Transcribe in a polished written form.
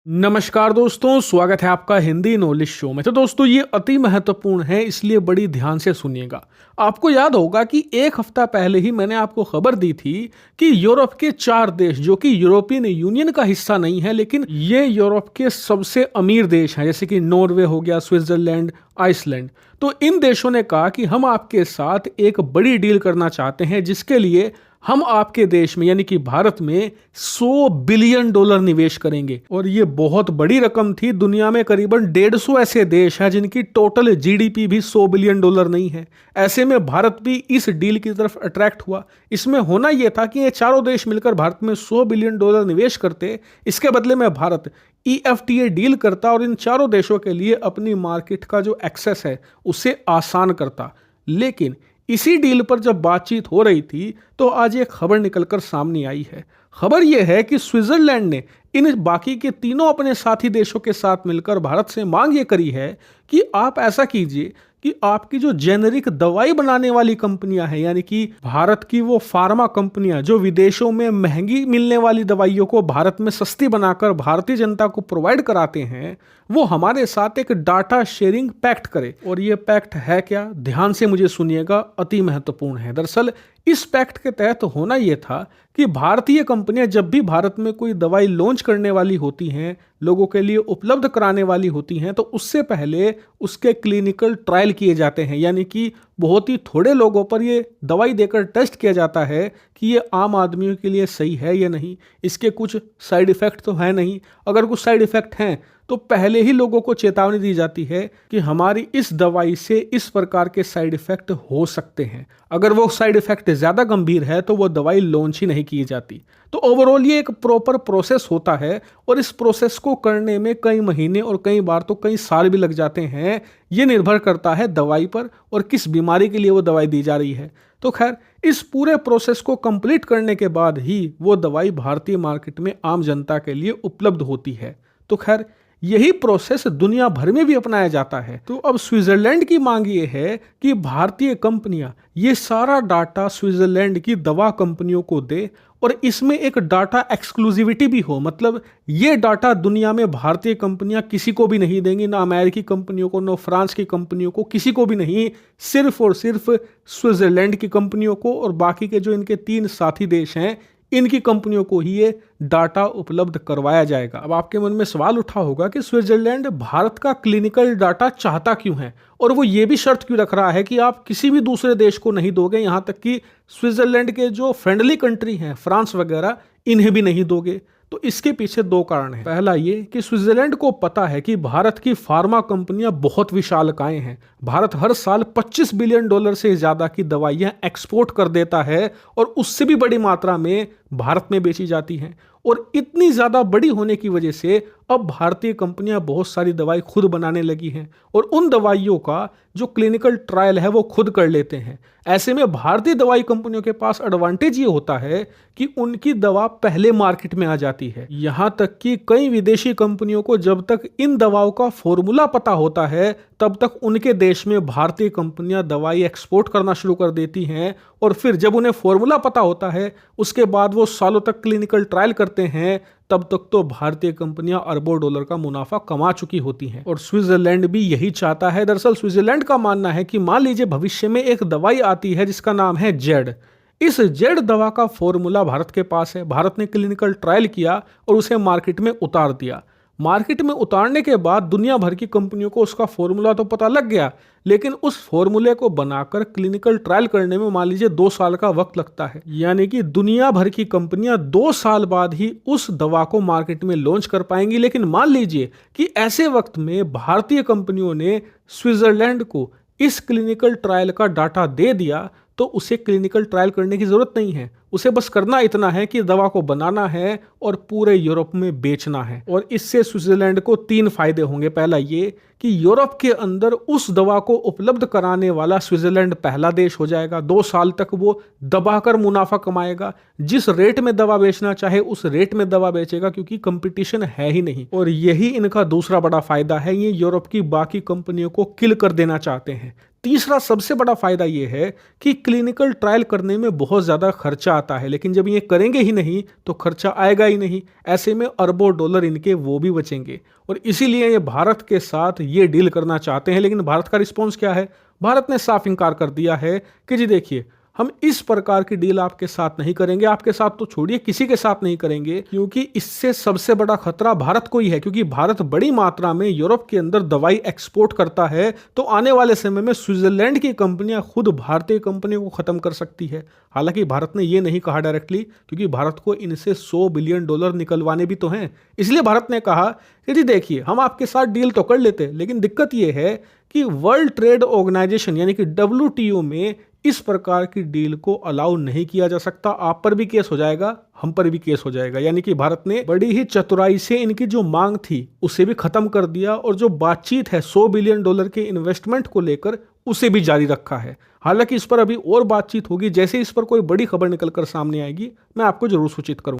नमस्कार दोस्तों, स्वागत है आपका हिंदी नॉलेज शो में। तो दोस्तों, ये अति महत्वपूर्ण है, इसलिए बड़ी ध्यान से सुनिएगा। आपको याद होगा कि एक हफ्ता पहले ही मैंने आपको खबर दी थी कि यूरोप के 4 देश जो कि यूरोपियन यूनियन का हिस्सा नहीं है, लेकिन ये यूरोप के सबसे अमीर देश हैं, जैसे कि नॉर्वे हो गया, स्विट्जरलैंड, आइसलैंड। तो इन देशों ने कहा कि हम आपके साथ एक बड़ी डील करना चाहते हैं, जिसके लिए हम आपके देश में यानी कि भारत में $100 बिलियन निवेश करेंगे। और ये बहुत बड़ी रकम थी। दुनिया में करीबन 150 ऐसे देश हैं जिनकी टोटल जीडीपी भी $100 बिलियन नहीं है। ऐसे में भारत भी इस डील की तरफ अट्रैक्ट हुआ। इसमें होना यह था कि ये चारों देश मिलकर भारत में $100 बिलियन निवेश करते। इसके बदले में भारत EFTA डील करता और इन चारों देशों के लिए अपनी मार्केट का जो एक्सेस है उसे आसान करता। लेकिन इसी डील पर जब बातचीत हो रही थी तो आज एक खबर निकलकर सामने आई है। खबर यह है कि स्विट्जरलैंड ने इन बाकी के तीनों अपने साथी देशों के साथ मिलकर भारत से मांग ये करी है कि आप ऐसा कीजिए कि आपकी जो जेनेरिक दवाई बनाने वाली कंपनियां हैं, यानी कि भारत की वो फार्मा कंपनियां जो विदेशों में महंगी मिलने वाली दवाइयों को भारत में सस्ती बनाकर भारतीय जनता को प्रोवाइड कराते हैं, वो हमारे साथ एक डाटा शेयरिंग पैक्ट करे। और ये पैक्ट है क्या? ध्यान से मुझे सुनिएगा, अति महत्वपूर्ण है। दरअसल इस पैक्ट के तहत होना यह था कि भारतीय कंपनियां जब भी भारत में कोई दवाई लॉन्च करने वाली होती हैं, लोगों के लिए उपलब्ध कराने वाली होती हैं, तो उससे पहले उसके क्लिनिकल ट्रायल किए जाते हैं। यानी कि बहुत ही थोड़े लोगों पर ये दवाई देकर टेस्ट किया जाता है कि ये आम आदमियों के लिए सही है या नहीं, इसके कुछ साइड इफेक्ट तो है नहीं। अगर कुछ साइड इफेक्ट हैं तो पहले ही लोगों को चेतावनी दी जाती है कि हमारी इस दवाई से इस प्रकार के साइड इफेक्ट हो सकते हैं। अगर वो साइड इफेक्ट ज़्यादा गंभीर है तो वो दवाई लॉन्च ही नहीं की जाती। तो ओवरऑल ये एक प्रॉपर प्रोसेस होता है और इस प्रोसेस को करने में कई महीने और कई बार तो कई साल भी लग जाते हैं। ये निर्भर करता है दवाई पर और किस बीमारी के लिए वो दवाई दी जा रही है। तो खैर, इस पूरे प्रोसेस को कंप्लीट करने के बाद ही वो दवाई भारतीय मार्केट में आम जनता के लिए उपलब्ध होती है। तो खैर, यही प्रोसेस दुनिया भर में भी अपनाया जाता है। तो अब स्विट्जरलैंड की मांग ये है कि भारतीय कंपनियां ये सारा डाटा स्विट्जरलैंड की दवा कंपनियों को दे और इसमें एक डाटा एक्सक्लूसिविटी भी हो। मतलब ये डाटा दुनिया में भारतीय कंपनियां किसी को भी नहीं देंगी, ना अमेरिकी कंपनियों को, ना फ्रांस की कंपनियों को, किसी को भी नहीं। सिर्फ और सिर्फ स्विट्जरलैंड की कंपनियों को और बाकी के जो इनके 3 साथी देश हैं, इनकी कंपनियों को ही ये डाटा उपलब्ध करवाया जाएगा। अब आपके मन में सवाल उठा होगा कि स्विट्जरलैंड भारत का क्लिनिकल डाटा चाहता क्यों है और वो ये भी शर्त क्यों रख रहा है कि आप किसी भी दूसरे देश को नहीं दोगे, यहां तक कि स्विट्जरलैंड के जो फ्रेंडली कंट्री हैं, फ्रांस वगैरह, इन्हें भी नहीं दोगे। तो इसके पीछे 2 कारण हैं। पहला ये कि स्विट्जरलैंड को पता है कि भारत की फार्मा कंपनियां बहुत विशालकाय हैं। भारत हर साल $25 बिलियन से ज्यादा की दवाइयां एक्सपोर्ट कर देता है और उससे भी बड़ी मात्रा में भारत में बेची जाती हैं। और इतनी ज्यादा बड़ी होने की वजह से अब भारतीय कंपनियां बहुत सारी दवाई खुद बनाने लगी हैं और उन दवाइयों का जो क्लिनिकल ट्रायल है वो खुद कर लेते हैं। ऐसे में भारतीय दवाई कंपनियों के पास एडवांटेज ये होता है कि उनकी दवा पहले मार्केट में आ जाती है। यहां तक कि कई विदेशी कंपनियों को जब तक इन दवाओं का फॉर्मूला पता होता है तब तक उनके देश में भारतीय कंपनियां दवाई एक्सपोर्ट करना शुरू कर देती हैं। और फिर जब उन्हें फॉर्मूला पता होता है उसके बाद वो सालों तक क्लिनिकल ट्रायल करते हैं, तब तक तो भारतीय कंपनियां अरबों डॉलर का मुनाफा कमा चुकी होती हैं। और स्विट्जरलैंड भी यही चाहता है। दरअसल स्विट्जरलैंड का मानना है कि मान लीजिए भविष्य में एक दवाई आती है जिसका नाम है जेड। इस जेड दवा का फॉर्मूला भारत के पास है। भारत ने क्लिनिकल ट्रायल किया और उसे मार्केट में उतार दिया। मार्केट में उतारने के बाद दुनिया भर की कंपनियों को उसका फॉर्मूला तो पता लग गया, लेकिन उस फॉर्मूले को बनाकर क्लिनिकल ट्रायल करने में मान लीजिए 2 साल का वक्त लगता है। यानी कि दुनिया भर की कंपनियां 2 साल बाद ही उस दवा को मार्केट में लॉन्च कर पाएंगी। लेकिन मान लीजिए कि ऐसे वक्त में भारतीय कंपनियों ने स्विट्जरलैंड को इस क्लिनिकल ट्रायल का डाटा दे दिया तो उसे क्लिनिकल ट्रायल करने की जरूरत नहीं है। उसे बस करना इतना है कि दवा को बनाना है और पूरे यूरोप में बेचना है। और इससे स्विट्जरलैंड को 3 फायदे होंगे। पहला ये कि यूरोप के अंदर उस दवा को उपलब्ध कराने वाला स्विट्जरलैंड पहला देश हो जाएगा। 2 साल तक वो दबाकर मुनाफा कमाएगा, जिस रेट में दवा बेचना चाहे उस रेट में दवा बेचेगा, क्योंकि कंपटीशन है ही नहीं। और यही इनका दूसरा बड़ा फायदा है, ये यूरोप की बाकी कंपनियों को किल कर देना चाहते हैं। तीसरा सबसे बड़ा फायदा यह है कि क्लिनिकल ट्रायल करने में बहुत ज्यादा खर्चा आता है, लेकिन जब ये करेंगे ही नहीं तो खर्चा आएगा ही नहीं। ऐसे में अरबों डॉलर इनके वो भी बचेंगे, और इसीलिए ये भारत के साथ ये डील करना चाहते हैं। लेकिन भारत का रिस्पॉन्स क्या है? भारत ने साफ इंकार कर दिया है कि जी देखिए, हम इस प्रकार की डील आपके साथ नहीं करेंगे। आपके साथ तो छोड़िए, किसी के साथ नहीं करेंगे, क्योंकि इससे सबसे बड़ा खतरा भारत को ही है। क्योंकि भारत बड़ी मात्रा में यूरोप के अंदर दवाई एक्सपोर्ट करता है, तो आने वाले समय में स्विट्जरलैंड की कंपनियां खुद भारतीय कंपनियों को खत्म कर सकती है। हालांकि भारत ने यह नहीं कहा डायरेक्टली, क्योंकि भारत को इनसे $100 बिलियन निकलवाने भी तो हैं। इसलिए भारत ने कहा कि जी देखिए, हम आपके साथ डील तो कर लेते, लेकिन दिक्कत यह है कि वर्ल्ड ट्रेड ऑर्गेनाइजेशन यानी कि WTO में इस प्रकार की डील को अलाउ नहीं किया जा सकता। आप पर भी केस हो जाएगा, हम पर भी केस हो जाएगा। यानी कि भारत ने बड़ी ही चतुराई से इनकी जो मांग थी उसे भी खत्म कर दिया, और जो बातचीत है $100 बिलियन के इन्वेस्टमेंट को लेकर उसे भी जारी रखा है। हालांकि इस पर अभी और बातचीत होगी। जैसे इस पर कोई बड़ी खबर निकलकर सामने आएगी, मैं आपको जरूर सूचित करूंगा।